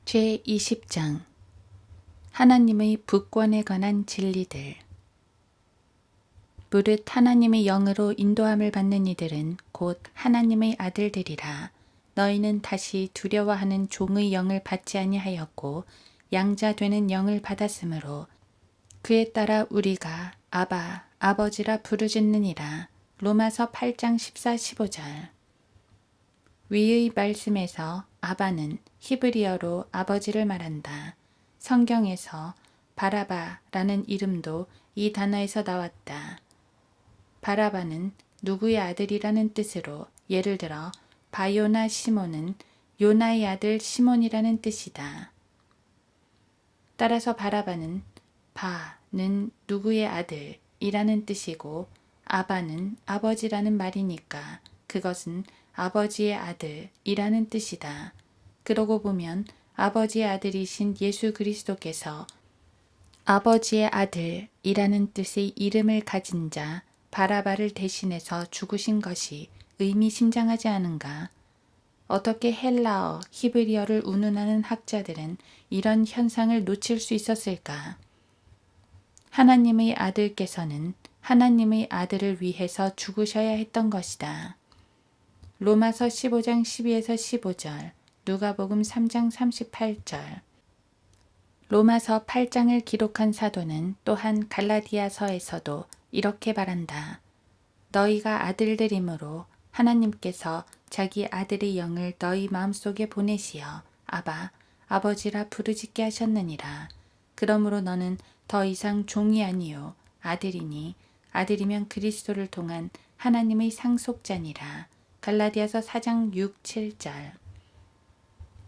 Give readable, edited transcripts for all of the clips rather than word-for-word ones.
제20장 하나님의 부권에 관한 진리들. 무릇 하나님의 영으로 인도함을 받는 이들은 곧 하나님의 아들들이라. 너희는 다시 두려워하는 종의 영을 받지 아니하였고 양자 되는 영을 받았으므로 그에 따라 우리가 아바 아버지라 부르짖느니라. 로마서 8장 14, 15절. 위의 말씀에서 아바는 히브리어로 아버지를 말한다. 성경에서 바라바라는 이름도 이 단어에서 나왔다. 바라바는 누구의 아들이라는 뜻으로 예를 들어 바요나 시몬은 요나의 아들 시몬이라는 뜻이다. 따라서 바라바는 바는 누구의 아들이라는 뜻이고 아바는 아버지라는 말이니까 그것은 아버지의 아들이라는 뜻이다. 그러고 보면 아버지의 아들이신 예수 그리스도께서 아버지의 아들이라는 뜻의 이름을 가진 자 바라바를 대신해서 죽으신 것이 의미심장하지 않은가? 어떻게 헬라어, 히브리어를 운운하는 학자들은 이런 현상을 놓칠 수 있었을까? 하나님의 아들께서는 하나님의 아들을 위해서 죽으셔야 했던 것이다. 로마서 15장 12에서 15절, 누가복음 3장 38절. 로마서 8장을 기록한 사도는 또한 갈라디아서에서도 이렇게 말한다. 너희가 아들들이므로 하나님께서 자기 아들의 영을 너희 마음속에 보내시어 아바, 아버지라 부르짖게 하셨느니라. 그러므로 너는 더 이상 종이 아니요 아들이니 아들이면 그리스도를 통한 하나님의 상속자니라. 갈라디아서 4장 6, 7절.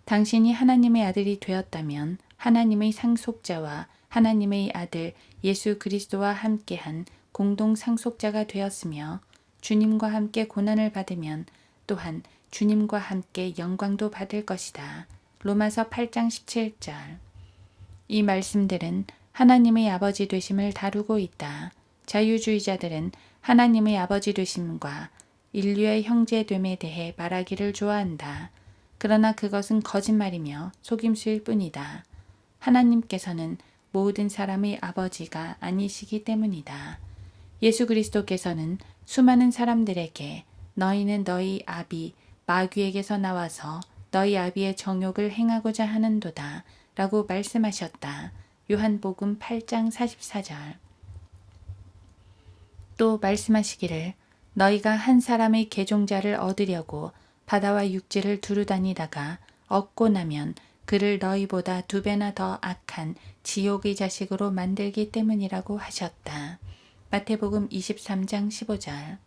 당신이 하나님의 아들이 되었다면 하나님의 상속자와 하나님의 아들 예수 그리스도와 함께한 공동 상속자가 되었으며 주님과 함께 고난을 받으면 또한 주님과 함께 영광도 받을 것이다. 로마서 8장 17절. 이 말씀들은 하나님의 아버지 되심을 다루고 있다. 자유주의자들은 하나님의 아버지 되심과 인류의 형제됨에 대해 말하기를 좋아한다. 그러나 그것은 거짓말이며 속임수일 뿐이다. 하나님께서는 모든 사람의 아버지가 아니시기 때문이다. 예수 그리스도께서는 수많은 사람들에게 너희는 너희 아비 마귀에게서 나와서 너희 아비의 정욕을 행하고자 하는도다 라고 말씀하셨다. 요한복음 8장 44절. 또 말씀하시기를 너희가 한 사람의 계종자를 얻으려고 바다와 육지를 두루 다니다가 얻고 나면 그를 너희보다 2배나 더 악한 지옥의 자식으로 만들기 때문이라고 하셨다. 마태복음 23장 15절.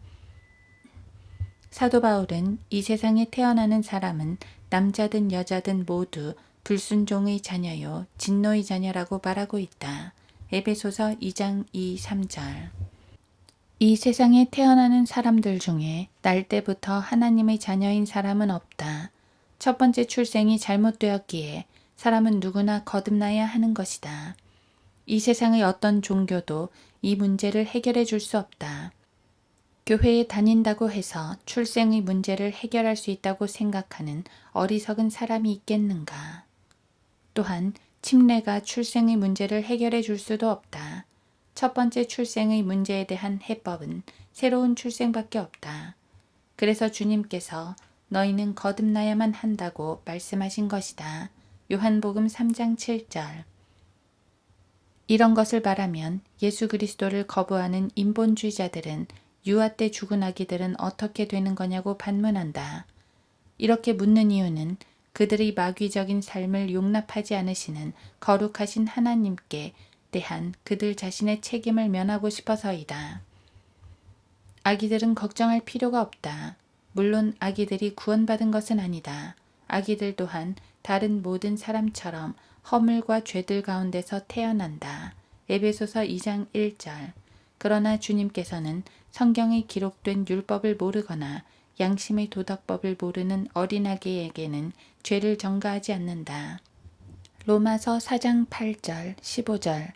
사도 바울은 이 세상에 태어나는 사람은 남자든 여자든 모두 불순종의 자녀요 진노의 자녀라고 말하고 있다. 에베소서 2장 2, 3절. 이 세상에 태어나는 사람들 중에 날 때부터 하나님의 자녀인 사람은 없다. 첫 번째 출생이 잘못되었기에 사람은 누구나 거듭나야 하는 것이다. 이 세상의 어떤 종교도 이 문제를 해결해 줄 수 없다. 교회에 다닌다고 해서 출생의 문제를 해결할 수 있다고 생각하는 어리석은 사람이 있겠는가? 또한 침례가 출생의 문제를 해결해 줄 수도 없다. 첫 번째 출생의 문제에 대한 해법은 새로운 출생밖에 없다. 그래서 주님께서 너희는 거듭나야만 한다고 말씀하신 것이다. 요한복음 3장 7절. 이런 것을 말하면 예수 그리스도를 거부하는 인본주의자들은 유아 때 죽은 아기들은 어떻게 되는 거냐고 반문한다. 이렇게 묻는 이유는 그들의 마귀적인 삶을 용납하지 않으시는 거룩하신 하나님께 대한 그들 자신의 책임을 면하고 싶어서이다. 아기들은 걱정할 필요가 없다. 물론 아기들이 구원받은 것은 아니다. 아기들 또한 다른 모든 사람처럼 허물과 죄들 가운데서 태어난다. 에베소서 2장 1절. 그러나 주님께서는 성경에 기록된 율법을 모르거나 양심의 도덕법을 모르는 어린아기에게는 죄를 전가하지 않는다. 로마서 4장 8절, 15절,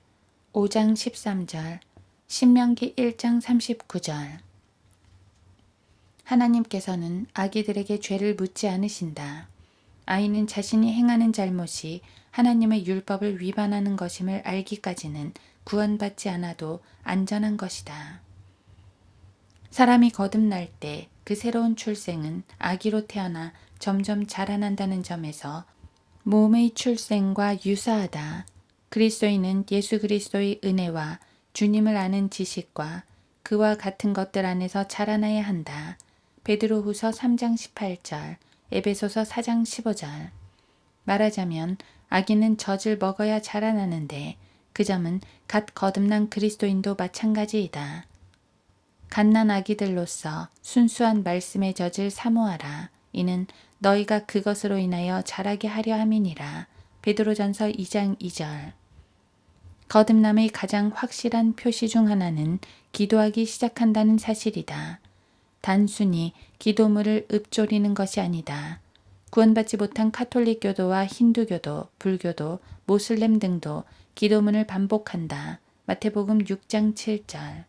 5장 13절, 신명기 1장 39절. 하나님께서는 아기들에게 죄를 묻지 않으신다. 아이는 자신이 행하는 잘못이 하나님의 율법을 위반하는 것임을 알기까지는 구원받지 않아도 안전한 것이다. 사람이 거듭날 때 그 새로운 출생은 아기로 태어나 점점 자라난다는 점에서 몸의 출생과 유사하다. 그리스도인은 예수 그리스도의 은혜와 주님을 아는 지식과 그와 같은 것들 안에서 자라나야 한다. 베드로후서 3장 18절, 에베소서 4장 15절. 말하자면 아기는 젖을 먹어야 자라나는데 그 점은 갓 거듭난 그리스도인도 마찬가지이다. 갓난 아기들로서 순수한 말씀의 젖을 사모하라. 이는 너희가 그것으로 인하여 자라게 하려 함이니라. 베드로전서 2장 2절. 거듭남의 가장 확실한 표시 중 하나는 기도하기 시작한다는 사실이다. 단순히 기도물을 읊조리는 것이 아니다. 구원받지 못한 카톨릭교도와 힌두교도, 불교도, 모슬렘 등도 기도문을 반복한다. 마태복음 6장 7절.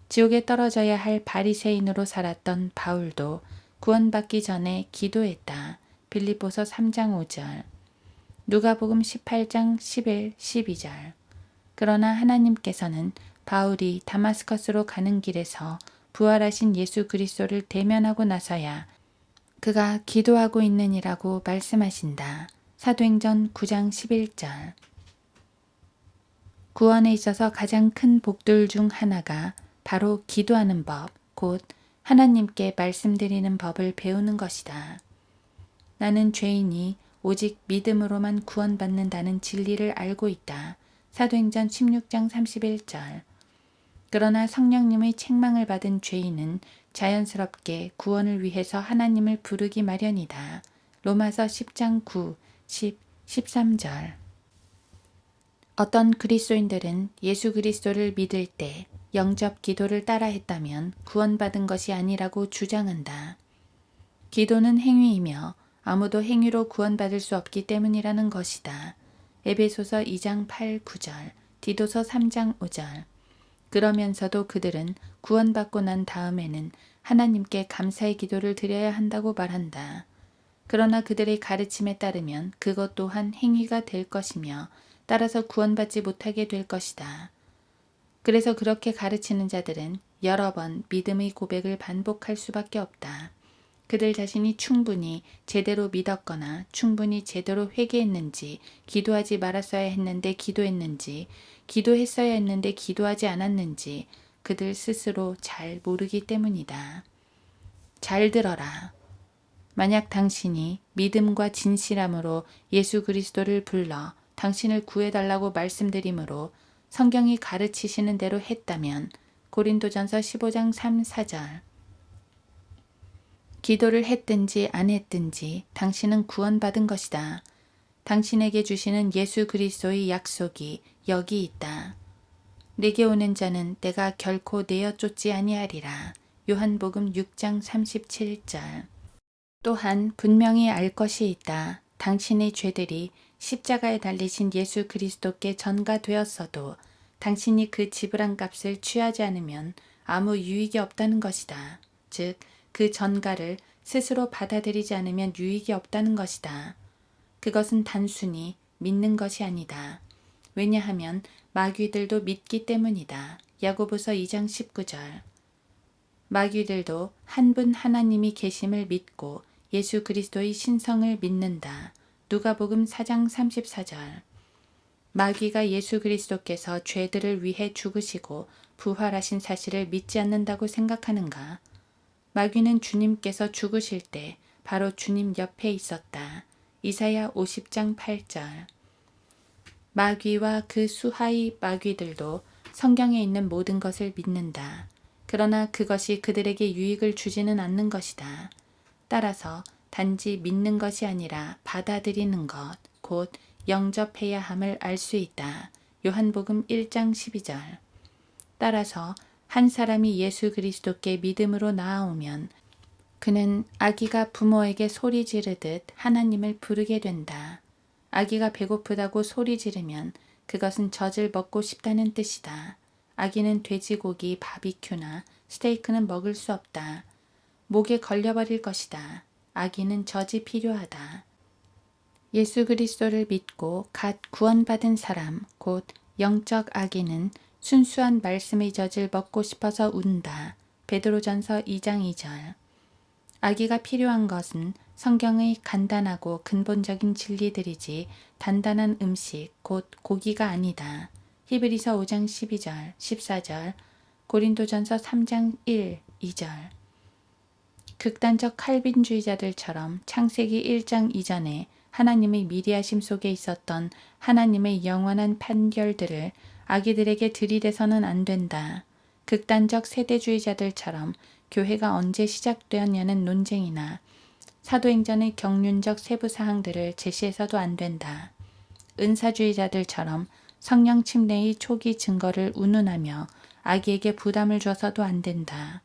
지옥에 떨어져야 할 바리새인으로 살았던 바울도 구원받기 전에 기도했다. 빌립보서 3장 5절. 누가복음 18장 11, 12절. 그러나 하나님께서는 바울이 다마스커스로 가는 길에서 부활하신 예수 그리스도를 대면하고 나서야 그가 기도하고 있느니라고 말씀하신다. 사도행전 9장 11절. 구원에 있어서 가장 큰 복들 중 하나가 바로 기도하는 법, 곧 하나님께 말씀드리는 법을 배우는 것이다. 나는 죄인이 오직 믿음으로만 구원받는다는 진리를 알고 있다. 사도행전 16장 31절. 그러나 성령님의 책망을 받은 죄인은 자연스럽게 구원을 위해서 하나님을 부르기 마련이다. 로마서 10장 9, 10, 13절. 어떤 그리스도인들은 예수 그리스도를 믿을 때 영접 기도를 따라했다면 구원받은 것이 아니라고 주장한다. 기도는 행위이며 아무도 행위로 구원받을 수 없기 때문이라는 것이다. 에베소서 2장 8, 9절, 디도서 3장 5절. 그러면서도 그들은 구원받고 난 다음에는 하나님께 감사의 기도를 드려야 한다고 말한다. 그러나 그들의 가르침에 따르면 그것 또한 행위가 될 것이며 따라서 구원받지 못하게 될 것이다. 그래서 그렇게 가르치는 자들은 여러 번 믿음의 고백을 반복할 수밖에 없다. 그들 자신이 충분히 제대로 믿었거나 충분히 제대로 회개했는지, 기도하지 말았어야 했는데 기도했는지, 기도했어야 했는데 기도하지 않았는지 그들 스스로 잘 모르기 때문이다. 잘 들어라. 만약 당신이 믿음과 진실함으로 예수 그리스도를 불러 당신을 구해달라고 말씀드리므로 성경이 가르치시는 대로 했다면 고린도전서 15장 3, 4절. 기도를 했든지 안 했든지 당신은 구원받은 것이다. 당신에게 주시는 예수 그리스도의 약속이 여기 있다. 내게 오는 자는 내가 결코 내어 쫓지 아니하리라. 요한복음 6장 37절. 또한 분명히 알 것이 있다. 당신의 죄들이 십자가에 달리신 예수 그리스도께 전가되었어도 당신이 그 지불한 값을 취하지 않으면 아무 유익이 없다는 것이다. 즉, 그 전가를 스스로 받아들이지 않으면 유익이 없다는 것이다. 그것은 단순히 믿는 것이 아니다. 왜냐하면 마귀들도 믿기 때문이다. 야고보서 2장 19절. 마귀들도 한 분 하나님이 계심을 믿고 예수 그리스도의 신성을 믿는다. 누가복음 4장 34절. 마귀가 예수 그리스도께서 죄들을 위해 죽으시고 부활하신 사실을 믿지 않는다고 생각하는가? 마귀는 주님께서 죽으실 때 바로 주님 옆에 있었다. 이사야 50장 8절. 마귀와 그 수하의 마귀들도 성경에 있는 모든 것을 믿는다. 그러나 그것이 그들에게 유익을 주지는 않는 것이다. 따라서 단지 믿는 것이 아니라 받아들이는 것, 곧 영접해야 함을 알 수 있다. 요한복음 1장 12절. 따라서 한 사람이 예수 그리스도께 믿음으로 나아오면 그는 아기가 부모에게 소리 지르듯 하나님을 부르게 된다. 아기가 배고프다고 소리 지르면 그것은 젖을 먹고 싶다는 뜻이다. 아기는 돼지고기, 바비큐나 스테이크는 먹을 수 없다. 목에 걸려버릴 것이다. 아기는 젖이 필요하다. 예수 그리스도를 믿고 갓 구원받은 사람, 곧 영적 아기는 순수한 말씀의 젖을 먹고 싶어서 운다. 베드로전서 2장 2절. 아기가 필요한 것은 성경의 간단하고 근본적인 진리들이지 단단한 음식, 곧 고기가 아니다. 히브리서 5장 12절, 14절, 고린도전서 3장 1, 2절. 극단적 칼빈주의자들처럼 창세기 1장 이전에 하나님의 미리하심 속에 있었던 하나님의 영원한 판결들을 아기들에게 들이대서는 안 된다. 극단적 세대주의자들처럼 교회가 언제 시작되었냐는 논쟁이나 사도행전의 경륜적 세부 사항들을 제시해서도 안 된다. 은사주의자들처럼 성령 침례의 초기 증거를 운운하며 아기에게 부담을 줘서도 안 된다.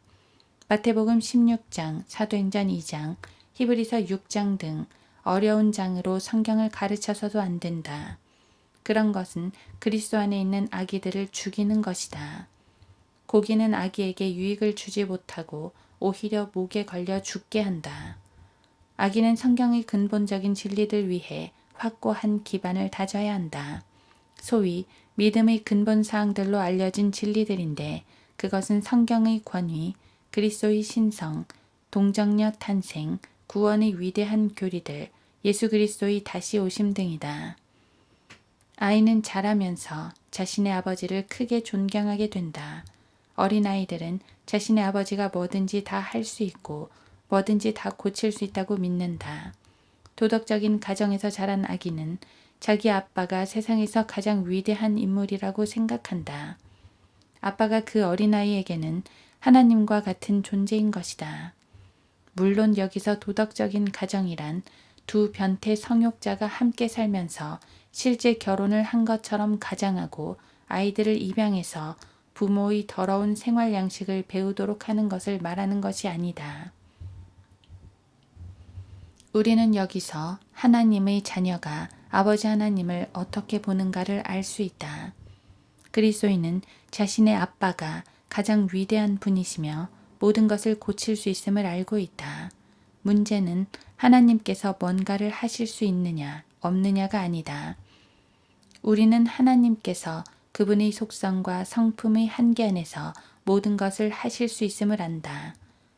마태복음 16장, 사도행전 2장, 히브리서 6장 등 어려운 장으로 성경을 가르쳐서도 안 된다. 그런 것은 그리스도 안에 있는 아기들을 죽이는 것이다. 고기는 아기에게 유익을 주지 못하고 오히려 목에 걸려 죽게 한다. 아기는 성경의 근본적인 진리들 위해 확고한 기반을 다져야 한다. 소위 믿음의 근본 사항들로 알려진 진리들인데 그것은 성경의 권위, 그리스도의 신성, 동정녀 탄생, 구원의 위대한 교리들, 예수 그리스도의 다시 오심 등이다. 아이는 자라면서 자신의 아버지를 크게 존경하게 된다. 어린아이들은 자신의 아버지가 뭐든지 다 할 수 있고 뭐든지 다 고칠 수 있다고 믿는다. 도덕적인 가정에서 자란 아기는 자기 아빠가 세상에서 가장 위대한 인물이라고 생각한다. 아빠가 그 어린아이에게는 하나님과 같은 존재인 것이다. 물론 여기서 도덕적인 가정이란 두 변태 성욕자가 함께 살면서 실제 결혼을 한 것처럼 가장하고 아이들을 입양해서 부모의 더러운 생활 양식을 배우도록 하는 것을 말하는 것이 아니다. 우리는 여기서 하나님의 자녀가 아버지 하나님을 어떻게 보는가를 알 수 있다. 그리스도인은 자신의 아빠가 가장 위대한 분이시며 모든 것을 고칠 수 있음을 알고 있다. 문제는 하나님께서 뭔가를 하실 수 있느냐, 없느냐가 아니다. 우리는 하나님께서 그분의 속성과 성품의 한계 안에서 모든 것을 하실 수 있음을 안다.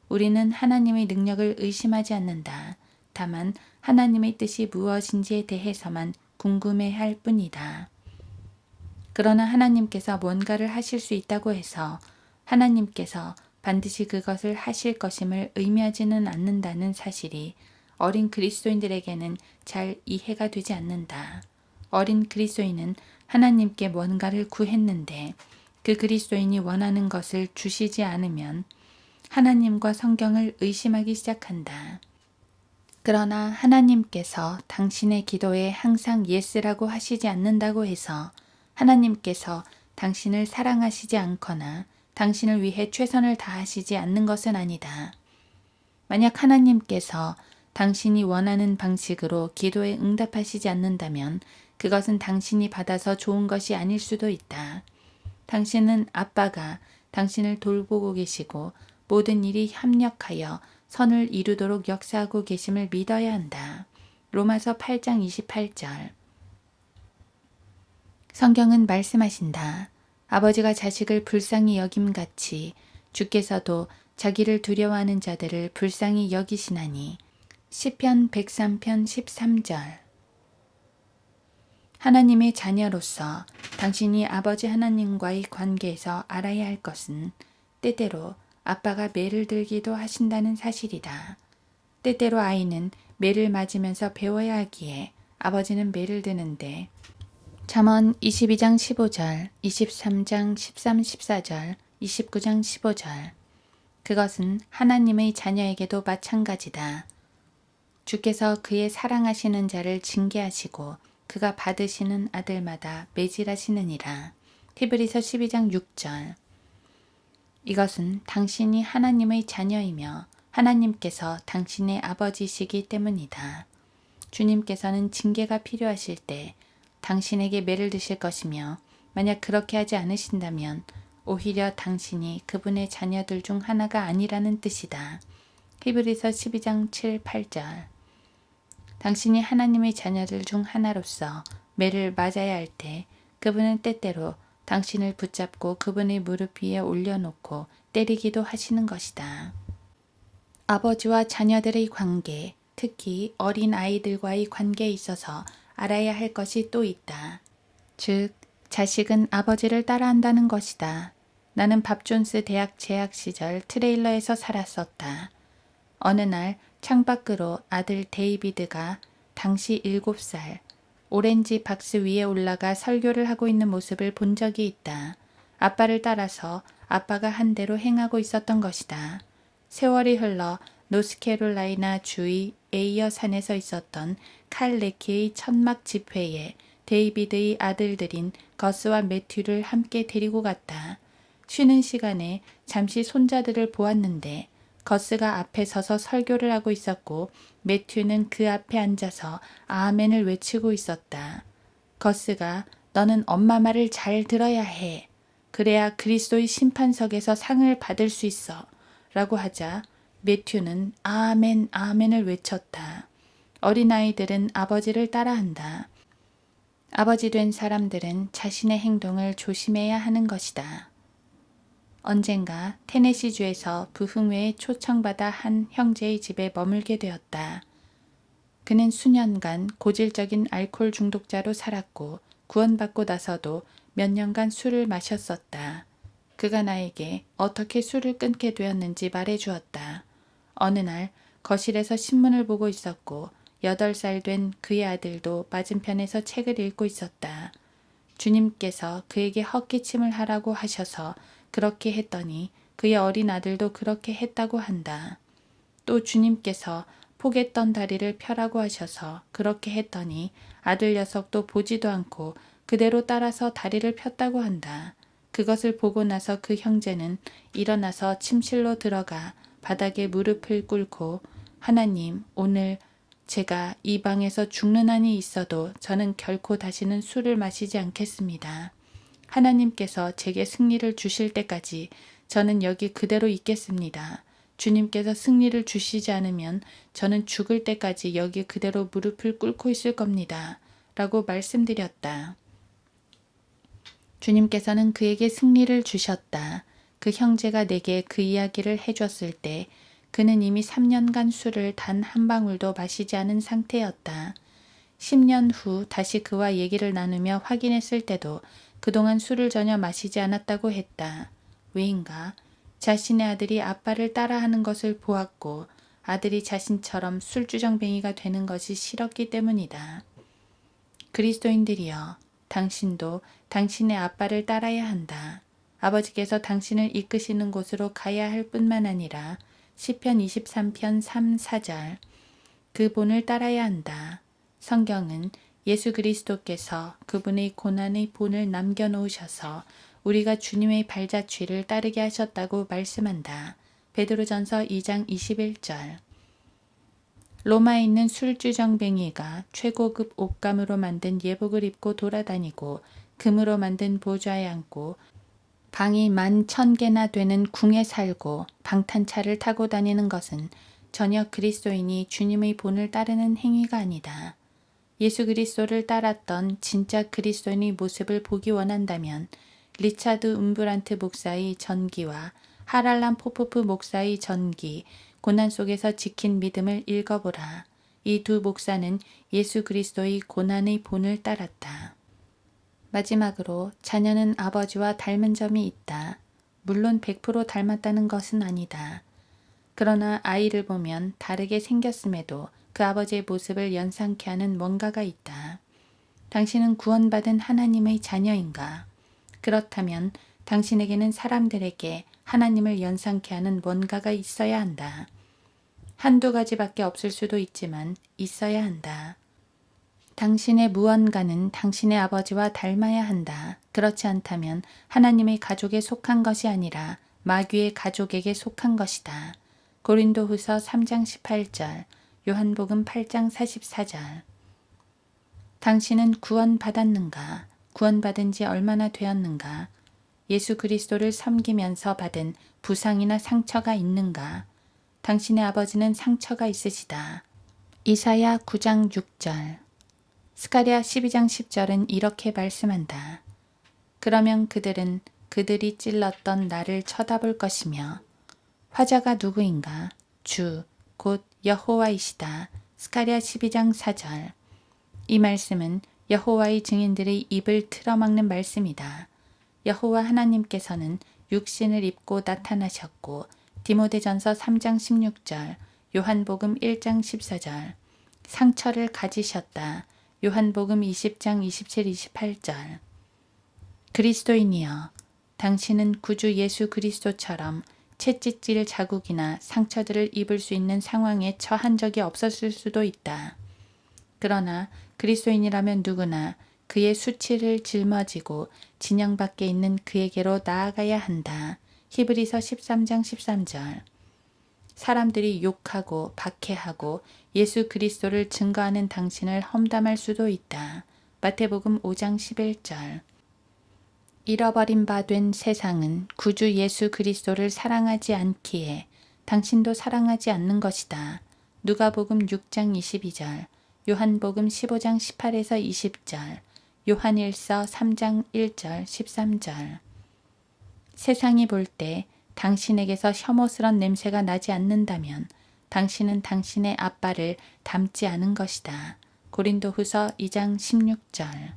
우리는 하나님의 능력을 의심하지 않는다. 다만 하나님의 뜻이 무엇인지에 대해서만 궁금해할 뿐이다. 그러나 하나님께서 뭔가를 하실 수 있다고 해서 하나님께서 반드시 그것을 하실 것임을 의미하지는 않는다는 사실이 어린 그리스도인들에게는 잘 이해가 되지 않는다. 어린 그리스도인은 하나님께 뭔가를 구했는데 그 그리스도인이 원하는 것을 주시지 않으면 하나님과 성경을 의심하기 시작한다. 그러나 하나님께서 당신의 기도에 항상 예스라고 하시지 않는다고 해서 하나님께서 당신을 사랑하시지 않거나 당신을 위해 최선을 다하시지 않는 것은 아니다. 만약 하나님께서 당신이 원하는 방식으로 기도에 응답하시지 않는다면 그것은 당신이 받아서 좋은 것이 아닐 수도 있다. 당신은 아빠가 당신을 돌보고 계시고 모든 일이 협력하여 선을 이루도록 역사하고 계심을 믿어야 한다. 로마서 8장 28절. 성경은 말씀하신다. 아버지가 자식을 불쌍히 여김같이 주께서도 자기를 두려워하는 자들을 불쌍히 여기시나니. 시편 103편 13절. 하나님의 자녀로서 당신이 아버지 하나님과의 관계에서 알아야 할 것은 때때로 아빠가 매를 들기도 하신다는 사실이다. 때때로 아이는 매를 맞으면서 배워야 하기에 아버지는 매를 드는데 잠언 22장 15절, 23장 13, 14절, 29장 15절. 그것은 하나님의 자녀에게도 마찬가지다. 주께서 그의 사랑하시는 자를 징계하시고 그가 받으시는 아들마다 매질하시느니라. 히브리서 12장 6절. 이것은 당신이 하나님의 자녀이며 하나님께서 당신의 아버지시기 때문이다. 주님께서는 징계가 필요하실 때 당신에게 매를 드실 것이며 만약 그렇게 하지 않으신다면 오히려 당신이 그분의 자녀들 중 하나가 아니라는 뜻이다. 히브리서 12장 7, 8절. 당신이 하나님의 자녀들 중 하나로서 매를 맞아야 할 때 그분은 때때로 당신을 붙잡고 그분의 무릎 위에 올려놓고 때리기도 하시는 것이다. 아버지와 자녀들의 관계, 특히 어린 아이들과의 관계에 있어서 알아야 할 것이 또 있다. 즉, 자식은 아버지를 따라한다는 것이다. 나는 밥 존스 대학 재학 시절 트레일러에서 살았었다. 어느 날 창밖으로 아들 데이비드가 당시 7살, 오렌지 박스 위에 올라가 설교를 하고 있는 모습을 본 적이 있다. 아빠를 따라서 아빠가 한 대로 행하고 있었던 것이다. 세월이 흘러 노스캐롤라이나 주의 에이어 산에서 있었던 칼 레키의 천막 집회에 데이비드의 아들들인 거스와 매튜를 함께 데리고 갔다. 쉬는 시간에 잠시 손자들을 보았는데 거스가 앞에 서서 설교를 하고 있었고 매튜는 그 앞에 앉아서 아멘을 외치고 있었다. 거스가 너는 엄마 말을 잘 들어야 해. 그래야 그리스도의 심판석에서 상을 받을 수 있어. 라고 하자 매튜는 아멘 아멘을 외쳤다. 어린아이들은 아버지를 따라한다. 아버지 된 사람들은 자신의 행동을 조심해야 하는 것이다. 언젠가 테네시주에서 부흥회에 초청받아 한 형제의 집에 머물게 되었다. 그는 수년간 고질적인 알코올 중독자로 살았고 구원받고 나서도 몇 년간 술을 마셨었다. 그가 나에게 어떻게 술을 끊게 되었는지 말해주었다. 어느 날 거실에서 신문을 보고 있었고 8살 된 그의 아들도 맞은편에서 책을 읽고 있었다. 주님께서 그에게 헛기침을 하라고 하셔서 그렇게 했더니 그의 어린 아들도 그렇게 했다고 한다. 또 주님께서 포개던 다리를 펴라고 하셔서 그렇게 했더니 아들 녀석도 보지도 않고 그대로 따라서 다리를 폈다고 한다. 그것을 보고 나서 그 형제는 일어나서 침실로 들어가 바닥에 무릎을 꿇고 하나님, 오늘 제가 이 방에서 죽는 한이 있어도 저는 결코 다시는 술을 마시지 않겠습니다. 하나님께서 제게 승리를 주실 때까지 저는 여기 그대로 있겠습니다. 주님께서 승리를 주시지 않으면 저는 죽을 때까지 여기 그대로 무릎을 꿇고 있을 겁니다. 라고 말씀드렸다. 주님께서는 그에게 승리를 주셨다. 그 형제가 내게 그 이야기를 해줬을 때 그는 이미 3년간 술을 단 한 방울도 마시지 않은 상태였다. 10년 후 다시 그와 얘기를 나누며 확인했을 때도 그동안 술을 전혀 마시지 않았다고 했다. 왜인가? 자신의 아들이 아빠를 따라하는 것을 보았고 아들이 자신처럼 술주정뱅이가 되는 것이 싫었기 때문이다. 그리스도인들이여, 당신도 당신의 아빠를 따라야 한다. 아버지께서 당신을 이끄시는 곳으로 가야 할 뿐만 아니라 시편 23편 3, 4절 그 본을 따라야 한다. 성경은 예수 그리스도께서 그분의 고난의 본을 남겨놓으셔서 우리가 주님의 발자취를 따르게 하셨다고 말씀한다. 베드로전서 2장 21절 로마에 있는 술주정뱅이가 최고급 옷감으로 만든 예복을 입고 돌아다니고 금으로 만든 보좌에 앉고 방이 11,000개나 되는 궁에 살고 방탄차를 타고 다니는 것은 전혀 그리스도인이 주님의 본을 따르는 행위가 아니다. 예수 그리스도를 따랐던 진짜 그리스도인의 모습을 보기 원한다면 리차드 움브란트 목사의 전기와 하랄람 포포프 목사의 전기, 고난 속에서 지킨 믿음을 읽어보라. 이 두 목사는 예수 그리스도의 고난의 본을 따랐다. 마지막으로 자녀는 아버지와 닮은 점이 있다. 물론 100% 닮았다는 것은 아니다. 그러나 아이를 보면 다르게 생겼음에도 그 아버지의 모습을 연상케 하는 뭔가가 있다. 당신은 구원받은 하나님의 자녀인가? 그렇다면 당신에게는 사람들에게 하나님을 연상케 하는 뭔가가 있어야 한다. 한두 가지밖에 없을 수도 있지만 있어야 한다. 당신의 무언가는 당신의 아버지와 닮아야 한다. 그렇지 않다면 하나님의 가족에 속한 것이 아니라 마귀의 가족에게 속한 것이다. 고린도후서 3장 18절, 요한복음 8장 44절. 당신은 구원받았는가? 구원받은 지 얼마나 되었는가? 예수 그리스도를 섬기면서 받은 부상이나 상처가 있는가? 당신의 아버지는 상처가 있으시다. 이사야 9장 6절. 스가랴 12장 10절은 이렇게 말씀한다. 그러면 그들은 그들이 찔렀던 나를 쳐다볼 것이며 화자가 누구인가? 주, 곧 여호와이시다. 스가랴 12장 4절. 이 말씀은 여호와의 증인들의 입을 틀어막는 말씀이다. 여호와 하나님께서는 육신을 입고 나타나셨고 디모데전서 3장 16절, 요한복음 1장 14절, 상처를 가지셨다. 요한복음 20장 27, 28절. 그리스도인이여, 당신은 구주 예수 그리스도처럼 채찍질 자국이나 상처들을 입을 수 있는 상황에 처한 적이 없었을 수도 있다. 그러나 그리스도인이라면 누구나 그의 수치를 짊어지고 진영 밖에 있는 그에게로 나아가야 한다. 히브리서 13장 13절. 사람들이 욕하고 박해하고 예수 그리스도를 증거하는 당신을 험담할 수도 있다. 마태복음 5장 11절. 잃어버린 바 된 세상은 구주 예수 그리스도를 사랑하지 않기에 당신도 사랑하지 않는 것이다. 누가복음 6장 22절, 요한복음 15장 18에서 20절, 요한일서 3장 1절 13절. 세상이 볼 때 당신에게서 혐오스런 냄새가 나지 않는다면 당신은 당신의 아빠를 닮지 않은 것이다. 고린도후서 2장 16절.